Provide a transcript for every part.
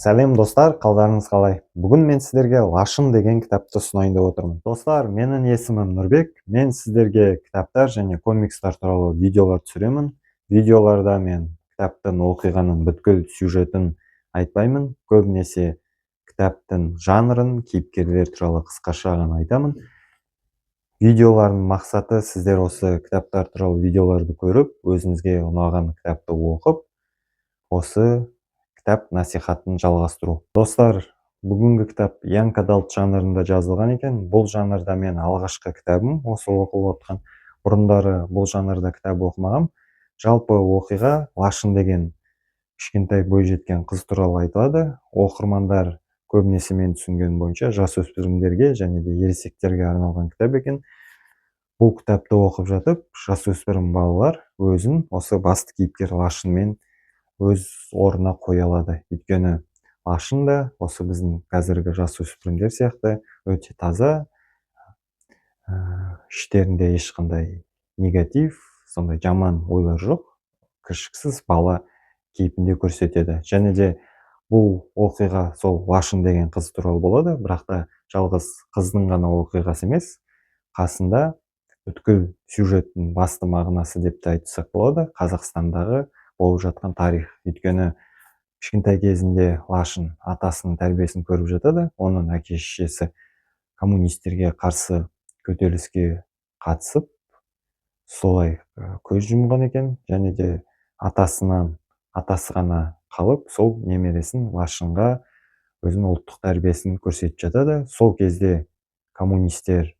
Сәлем достар, қалдарыңыз қалай? Бүгін мен сіздерге Лашын деген кітапты ұсынайын деп отырмын. Достар, менің есімім Нұрбек. Мен сіздерге кітаптар және комикстар туралы видеолар түсіремін. Видеоларда мен кітаптың оқиғаның бүткіл сюжетін айтпаймын. Көбінесе кітаптың жанрын, кейіпкерлер туралы қысқаша ғана айтамын. Видеолардың мақсаты сіздер осы кітаптар туралы видеоларды көріп, өзіңізге ұнаған кітапты оқып, осы кітап насихатын жалғастыру. Достар, бүгінгі кітап янг адалт жанрында жазылған екен. Бұл жанрда мен алғашқы кітабым осы оқып отқан. Бұрындары бұл жанрда кітап оқымағам. Жалпы оқиға Лашын деген кішкентай бойжеткен қыз туралы айтылады. Оқырмандар көбінесе мен түсінгенім бойынша жасөспірімдерге және де ересектерге арналған кітап екен. Бұл кітапты оқып жатып, жасөспірім балалар өзін осы басты кейіпкер Лашынмен өз орнына қоя алады. Өйткені Лашын да осы біздің қазіргі жасөспірімдер сияқты өте таза, іштерінде ешқандай негатив, сондай жаман ойлар жоқ, кіршіксіз бала кейпінде көрсетеді. Және де бұл оқиға сол Лашын деген қыз туралы болады, бірақ та жалғыз қыздың ғана оқиғасы емес, қасында бүткіл сюжеттің басты мағынасы деп те айтсақ болады, Қазақстандағы болып жатқан тарих. Өйткені кішкентай кезінде Лашын атасының тәрбиесін көріп жатады. Оның әке-шешесі коммунистерге қарсы көтеріліске қатысып, солай көз жұмған екен. Және де атасы ғана қалып, сол немересін Лашынға өзінің ұлттық тәрбиесін көрсетіп жатады. Сол кезде коммунистер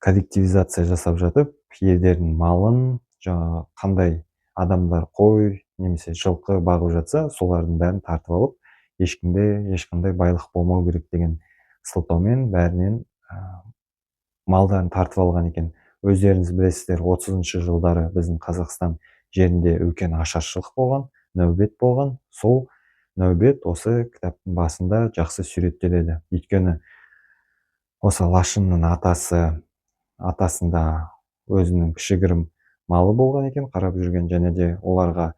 коллективизация жасап жатып, елдердің малын, қандай адамдар қой немесе жылқы бағып жатса, солардың бәрін тартып алып, ешқандай байлық болмау керек деген сылтаумен бәрінен малдарын тартып алған екен. Өздеріңіз білесіздер, 30-шы жылдары біздің Қазақстан жерінде үлкен ашаршылық болған, нәубет болған. Сол нәубет осы кітаптың басында жақсы суреттеледі. Өйткені осы Лашынның атасында өзінің кішігірім малы болған екен, қарап жүрген, және де оларға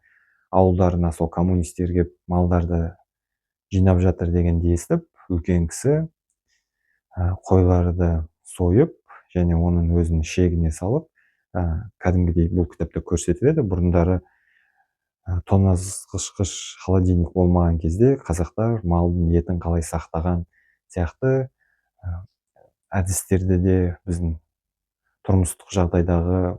ауылдарына сол коммунистер келіп малдарды жинап жатыр дегенді естіп, үлкен кісі қойларды сойып, және оның өзінің шегіне салып, кәдімгідей бұл кітапта көрсетіледі. Бұрындары тоңазытқыш холодильник болмаған кезде қазақтар малдың етін қалай сақтаған сияқты әдістерді де біздің тұрмыстық жағдайдағы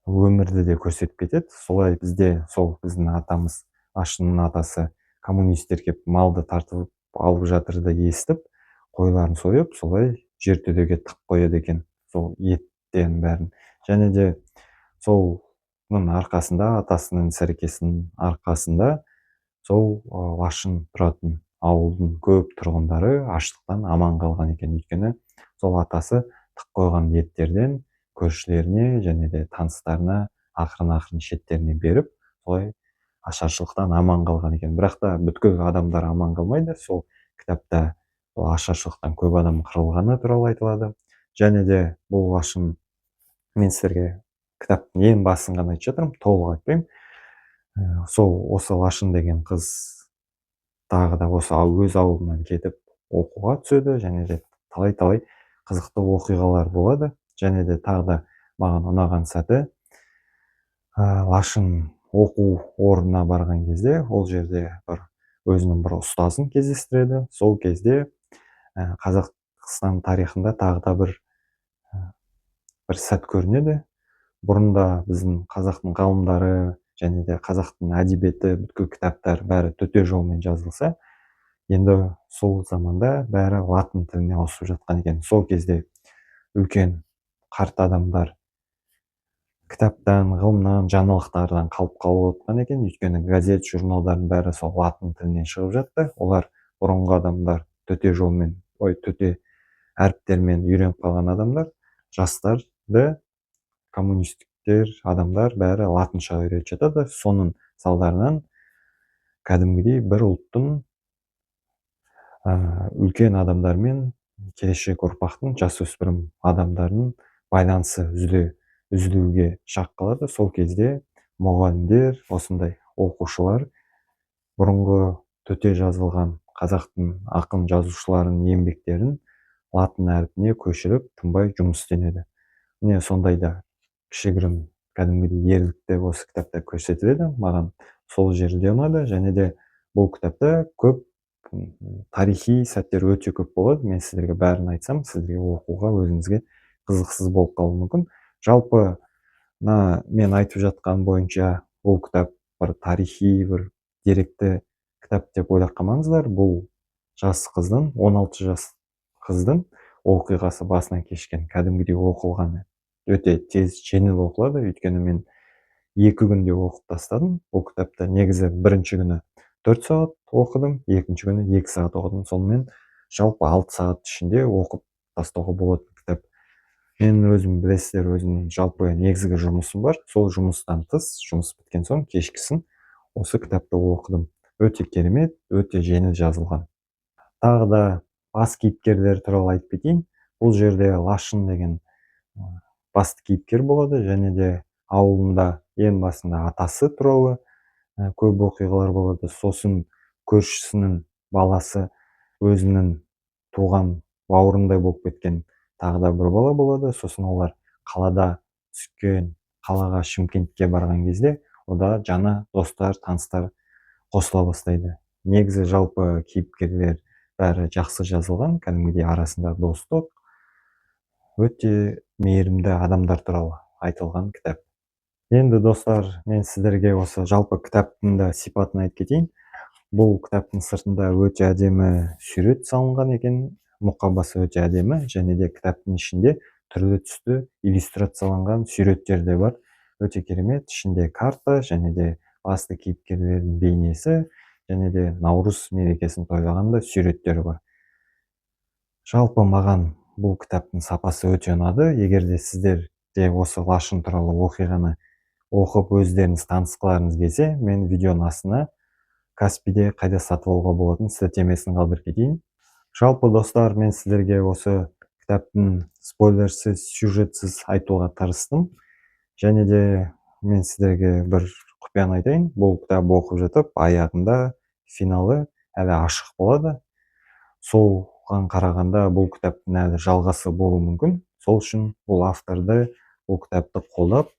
өмірді де көрсетіп кетеді. Солай бізде сол біздің атамыз, Лашынның атасы, коммунистер келіп малды тартып алып жатырды естіп, қойларын сойып, солай жертөлеге тық қояды екен, сол еттен бәрін. Және де солның арқасында, атасының іс-әрекетінің арқасында, сол Лашын тұратын ауылдың көп тұрғындары аштықтан аман қалған екен. Өйткені сол атасы тық қойған еттерден көршілеріне және де таныстарына ақырын шеттеріне беріп, солай ашаршылықтан аман қалған екен. Бірақ та бүткіл адамдар аман қалмайды. Сол кітапта ашаршылықтан көп адам қырылғаны туралы айтылады. Және де бұл Лашын, мен сіздерге кітаптың ең басын ғана айтып жатырмын, толық айтпаймын. Осы Лашын деген қыз тағы да осы өз ауылынан кетіп оқуға түседі, және де талай қызықты оқиғалар болады. Және де тағы да маған ұнаған сәті, Лашын оқу орнына барған кезде, ол жерде өзінің бір ұстазын кездестіреді. Сол кезде Қазақстан тарихында тағы да бір сәт көрінеді. Бұрында біздің қазақтың ғалымдары және де қазақтың әдебиеті, бүткіл кітаптар бәрі төте жолмен жазылса, енді сол заманда бәрі латын тіліне ауысып жатқан екен. Сол кезде үлкен қарт адамдар кітаптан, ғылымнан, жаңалықтардан қалып отқан екен. Өйткені газет, журналдардың бәрі сол латын тілінен шығып жатты. Олар бұрынғы адамдар төте әріптермен үйреніп қалған адамдар, жастарды коммунистіктер адамдар бәрі латынша үйретіп жатады. Соның салдарынан кәдімгідей бір ұлттың үлкен адамдармен келешек ұрпақтың, жасөспірім адамдардың байланысы үзілуге шақ қалады. Сол кезде мұғалімдер, осындай оқушылар бұрынғы төте жазылған қазақтың ақын жазушыларының еңбектерін латын әрпіне көшіріп тынбай жұмыс істенеді. Міне сондай да кішігірім кәдімгідей ерліктер осы кітапта көрсетіледі. Маған сол жерде ұнады, және де бұл кітапта көп тарихи сәттер өте көп болады. Мен сіздерге бәрін айтсам, сіздерге оқуға өзіңізге қызықсыз болып қалуы мүмкін. Жалпы мен айтып жатқан бойынша бұл кітап бір тарихи, бір деректі кітап деп ойлап қалмаңыздар. Бұл жас қыздың, 16 жас қыздың оқиғасы басынан кешкен, кәдімгідей оқылғаны өте тез, жеңіл оқылады. Өйткені мен 2 күнде оқып тастадым. Бұл кітапты негізі бірінші күні 4 сағат оқыдым, екінші күні 2 сағат оқыдым. Сонымен жалпы 6 сағат ішінде оқып тастауға болатын кітап. Мен өзім, білесіздер, өзімнің жалпы негізгі жұмысым бар. Сол жұмыстан тыс, жұмыс біткен соң кешкісін осы кітапты оқыдым. Өте керемет, өте жеңіл жазылған. Тағы да бас кейіпкерлер туралы айтып кетейін. Бұл жерде Лашын деген басты кейіпкер болады, және де ауылында ең басында атасы туралы көп оқиғалар болады. Сосын көршісінің баласы өзінің туған бауырындай болып кеткен тағы да бір бала болады. Сосын олар қалада түскен, қалаға Шымкентке барған кезде ода жаңа достар, таныстар қосыла бастайды. Негізі жалпы кейіпкерлер бәрі жақсы жазылған, кәдімгідей арасында достық, өте мейірімді адамдар туралы айтылған кітап. Енді достар, мен сіздерге осы жалпы кітаптың да сипатын айтып кетейін. Бұл кітаптың сыртында өте әдемі сурет салынған екен, мұқабасы өте әдемі, және де кітаптың ішінде түрлі түсті иллюстрацияланған суреттер де бар. Өте керемет, ішінде карта, және де басты кейіпкерлердің бейнесі, және де Наурыз мерекесін тойлаған да суреттер бар. Жалпы маған бұл кітаптың сапасы өте ұнады. Егер де сіздер де осы Лашын туралы оқиғаны оқып өздеріңіз танысқыларыңыз келсе, мен видеоның астына Каспиде қайда сатып алуға болатын сілтемесін қалдырып кетейін. Жалпы достар, мен сіздерге осы кітаптың спойлерсіз, сюжетсіз айтуға тырыстым. Және де мен сіздерге бір құпияны айтайын. Бұл кітап оқып жатып, аяғында финалы әлі ашық болады. Соған қарағанда бұл кітаптың әлі жалғасы болуы мүмкін. Сол үшін бұл авторды бұл кітапты қолдап,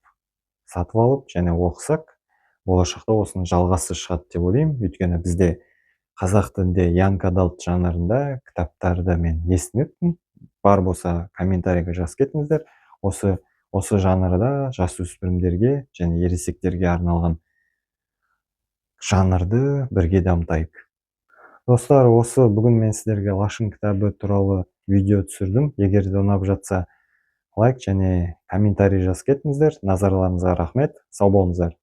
сатып алып және оқысақ, болашақта осының жалғасы шығады деп ойлаймын. Өйткені бізде қазақ тілінде янг адалт жанрында кітаптарды мен естімеппін. Бар болса комментарийге жазып кетіңіздер. Осы жанрда жасөспірімдерге және ересектерге арналған жанрды бірге дамытайық. Достар, осы бүгін мен сіздерге Лашын кітабы туралы видео түсірдім. Егер де ұнап жатса, лайк және комментарий жазып кетіңіздер. Назарларыңызға рахмет. Сау болыңыздар.